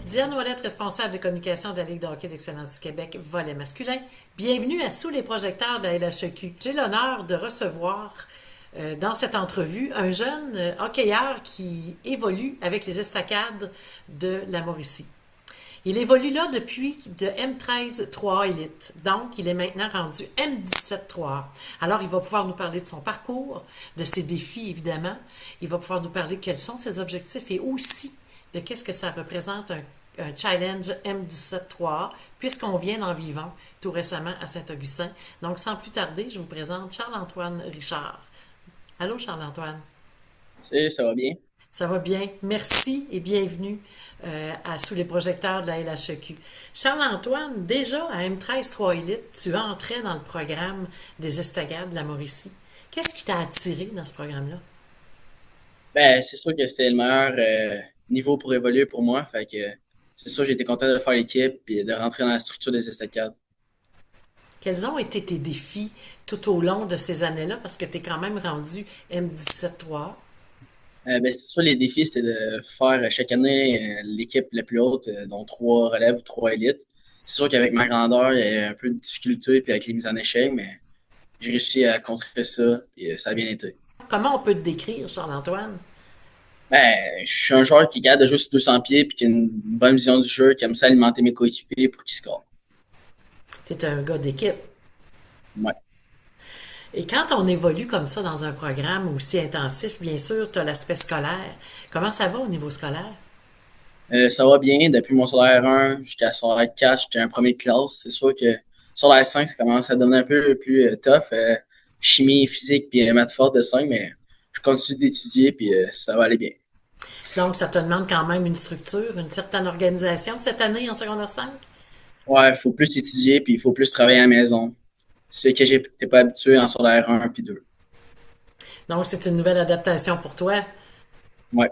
Diane Ouellette, responsable de communication de la Ligue de hockey d'excellence du Québec, volet masculin. Bienvenue à Sous les projecteurs de la LHEQ. J'ai l'honneur de recevoir dans cette entrevue un jeune hockeyeur qui évolue avec les Estacades de la Mauricie. Il évolue là depuis de M13 3A Elite. Donc, il est maintenant rendu M17 3A. Alors, il va pouvoir nous parler de son parcours, de ses défis, évidemment. Il va pouvoir nous parler de quels sont ses objectifs et aussi de qu'est-ce que ça représente un challenge M17 3A, puisqu'on vient d'en vivant tout récemment à Saint-Augustin. Donc, sans plus tarder, je vous présente Charles-Antoine Richard. Allô, Charles-Antoine. Salut, ça va bien? Ça va bien. Merci et bienvenue à Sous les projecteurs de la LHEQ. Charles-Antoine, déjà à M13 3 Elite, tu entrais dans le programme des Estagades de la Mauricie. Qu'est-ce qui t'a attiré dans ce programme-là? Ben, c'est sûr que c'était le meilleur niveau pour évoluer pour moi. Fait que c'est sûr, j'ai été content de faire l'équipe et de rentrer dans la structure des estacades. Quels ont été tes défis tout au long de ces années-là? Parce que tu es quand même rendu M17 3A. Ben, c'est sûr, les défis, c'était de faire chaque année l'équipe la plus haute, dont trois relèves ou trois élites. C'est sûr qu'avec ma grandeur, il y a un peu de difficulté puis avec les mises en échec, mais j'ai réussi à contrer ça et ça a bien été. Comment on peut te décrire, Charles-Antoine? Ben, je suis un joueur qui est capable de jouer sur 200 pieds puis qui a une bonne vision du jeu, qui aime ça alimenter mes coéquipiers pour qu'ils scorent. Tu es un gars d'équipe. Ouais. Et quand on évolue comme ça dans un programme aussi intensif, bien sûr, tu as l'aspect scolaire. Comment ça va au niveau scolaire? Ça va bien. Depuis mon secondaire 1 jusqu'à secondaire 4, j'étais un premier de classe. C'est sûr que secondaire 5, ça commence à devenir un peu plus tough. Chimie, physique, puis maths forte de 5, mais je continue d'étudier, puis ça va aller bien. Donc, ça te demande quand même une structure, une certaine organisation cette année en secondaire 5. Ouais, il faut plus étudier, puis il faut plus travailler à la maison. Ce que j'étais pas habitué en secondaire 1 puis 2. Donc, c'est une nouvelle adaptation pour toi. Ouais.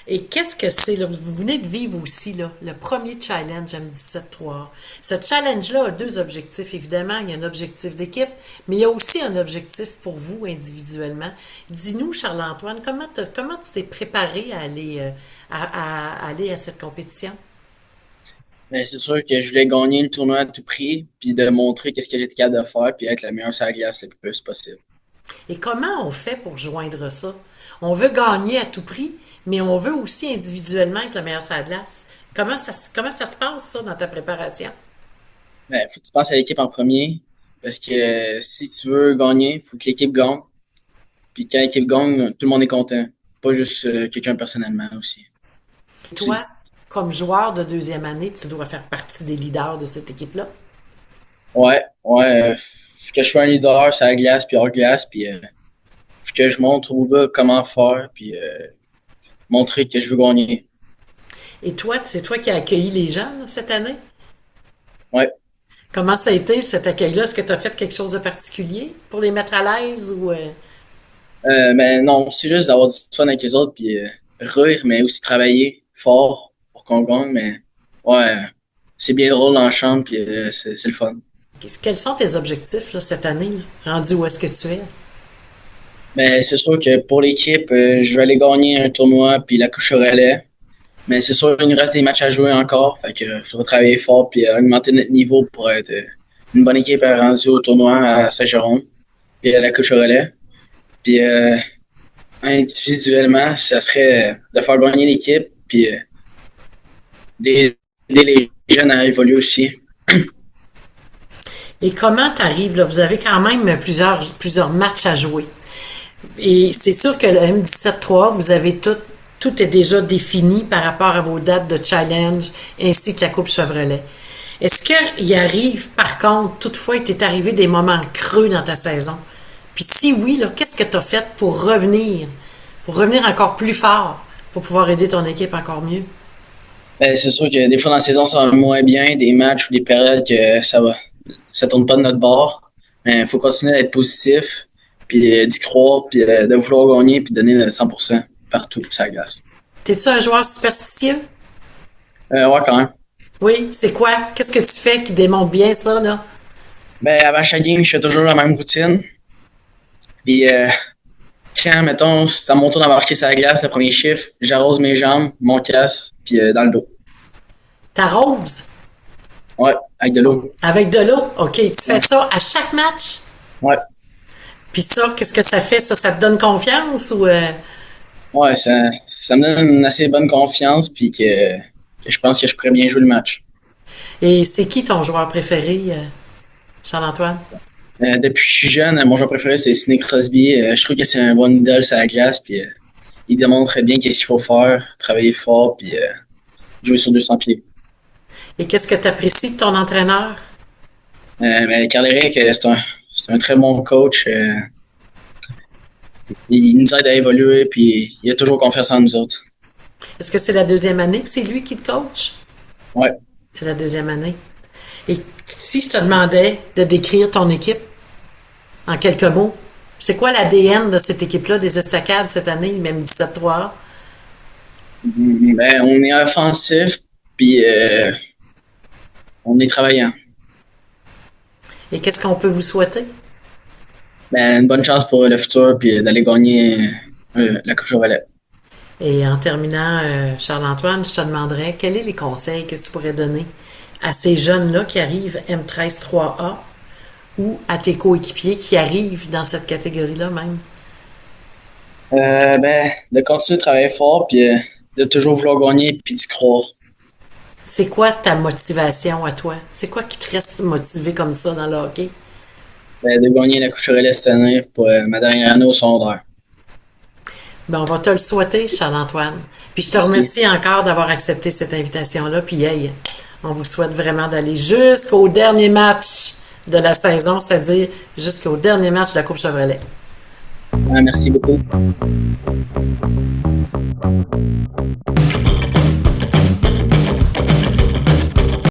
Et qu'est-ce que c'est, là? Vous venez de vivre aussi, là, le premier challenge M17-3. Ce challenge-là a deux objectifs, évidemment. Il y a un objectif d'équipe, mais il y a aussi un objectif pour vous individuellement. Dis-nous, Charles-Antoine, comment tu t'es préparé à aller, à aller à cette compétition? Mais c'est sûr que je voulais gagner le tournoi à tout prix, puis de montrer qu'est-ce que j'étais capable de faire, puis être le meilleur sur la glace le plus possible. Et comment on fait pour joindre ça? On veut gagner à tout prix, mais on veut aussi individuellement être le meilleur sur la glace. Comment ça se passe, ça, dans ta préparation? Ben, faut que tu penses à l'équipe en premier, parce que si tu veux gagner, faut que l'équipe gagne. Puis quand l'équipe gagne, tout le monde est content. Pas juste quelqu'un personnellement aussi. Tu- Toi, comme joueur de deuxième année, tu dois faire partie des leaders de cette équipe-là. ouais. Faut que je sois un leader sur la glace, puis hors glace, puis faut que je montre aux gars comment faire, puis montrer que je veux gagner. Et toi, c'est toi qui as accueilli les jeunes là, cette année? Ouais. Comment ça a été cet accueil-là? Est-ce que tu as fait quelque chose de particulier pour les mettre à l'aise ou Mais non, c'est juste d'avoir du fun avec les autres, puis rire, mais aussi travailler fort pour qu'on gagne, mais ouais, c'est bien drôle dans la chambre, puis c'est le fun. quels sont tes objectifs là, cette année, là? Rendu où est-ce que tu es? Mais c'est sûr que pour l'équipe, je vais aller gagner un tournoi puis la couche au relais. Mais c'est sûr qu'il nous reste des matchs à jouer encore. Fait que faudra travailler fort puis augmenter notre niveau pour être une bonne équipe rendue au tournoi à Saint-Jérôme puis à la couche au relais. Puis individuellement, ça serait de faire gagner l'équipe puis d'aider les jeunes à évoluer aussi. Et comment tu arrives là? Vous avez quand même plusieurs matchs à jouer. Et c'est sûr que le M17-3, vous avez tout est déjà défini par rapport à vos dates de challenge ainsi que la Coupe Chevrolet. Est-ce qu'il arrive, par contre, toutefois, il t'est arrivé des moments creux dans ta saison? Puis si oui, là, qu'est-ce que tu as fait pour revenir encore plus fort, pour pouvoir aider ton équipe encore mieux? C'est sûr que des fois dans la saison, ça va moins bien, des matchs ou des périodes que ça tourne pas de notre bord. Mais il faut continuer d'être positif, puis d'y croire, puis de vouloir gagner, puis donner le 100% partout sur la glace. T'es-tu un joueur superstitieux? Ouais, quand même. Oui, c'est quoi? Qu'est-ce que tu fais qui démontre bien ça, là? Ben, avant chaque game, je fais toujours la même routine. Puis quand, mettons, c'est à mon tour d'embarquer sur la glace, le premier chiffre, j'arrose mes jambes, mon casque, puis dans le dos. T'arroses Ouais, avec de l'eau. avec de l'eau. OK. Tu fais Ouais. ça à chaque match? Ouais. Puis ça, qu'est-ce que ça fait? Ça te donne confiance ou... Ouais, ça me donne une assez bonne confiance, puis que je pense que je pourrais bien jouer le match. Et c'est qui ton joueur préféré, Charles-Antoine? Depuis que je suis jeune, mon joueur préféré, c'est Sidney Crosby. Je trouve que c'est un bon idole sur la glace, puis il démontre bien qu'est-ce qu'il faut faire, travailler fort, puis jouer sur 200 pieds. Et qu'est-ce que tu apprécies de ton entraîneur? Mais Carl-Éric, c'est un très bon coach. Il nous aide à évoluer, puis il a toujours confiance en nous autres. Est-ce que c'est la deuxième année que c'est lui qui te coach? Ouais. C'est la deuxième année. Et si je te demandais de décrire ton équipe en quelques mots, c'est quoi l'ADN de cette équipe-là, des Estacades, cette année, même 17-3? Ben, on est offensif, puis on est travaillant. Et qu'est-ce qu'on peut vous souhaiter? Ben, une bonne chance pour le futur, puis d'aller gagner la Coupe Chevrolet. Et en terminant, Charles-Antoine, je te demanderais quels sont les conseils que tu pourrais donner à ces jeunes-là qui arrivent M13-3A ou à tes coéquipiers qui arrivent dans cette catégorie-là même? Ben, de continuer de travailler fort, puis de toujours vouloir gagner, puis d'y croire. C'est quoi ta motivation à toi? C'est quoi qui te reste motivé comme ça dans le hockey? Ben, de gagner la Coupe Chevrolet cette année pour ma dernière année au secondaire. Ben, on va te le souhaiter, Charles-Antoine. Puis je te Merci. remercie encore d'avoir accepté cette invitation-là. Puis hey, on vous souhaite vraiment d'aller jusqu'au dernier match de la saison, c'est-à-dire jusqu'au dernier match de la Coupe Chevrolet. Merci beaucoup.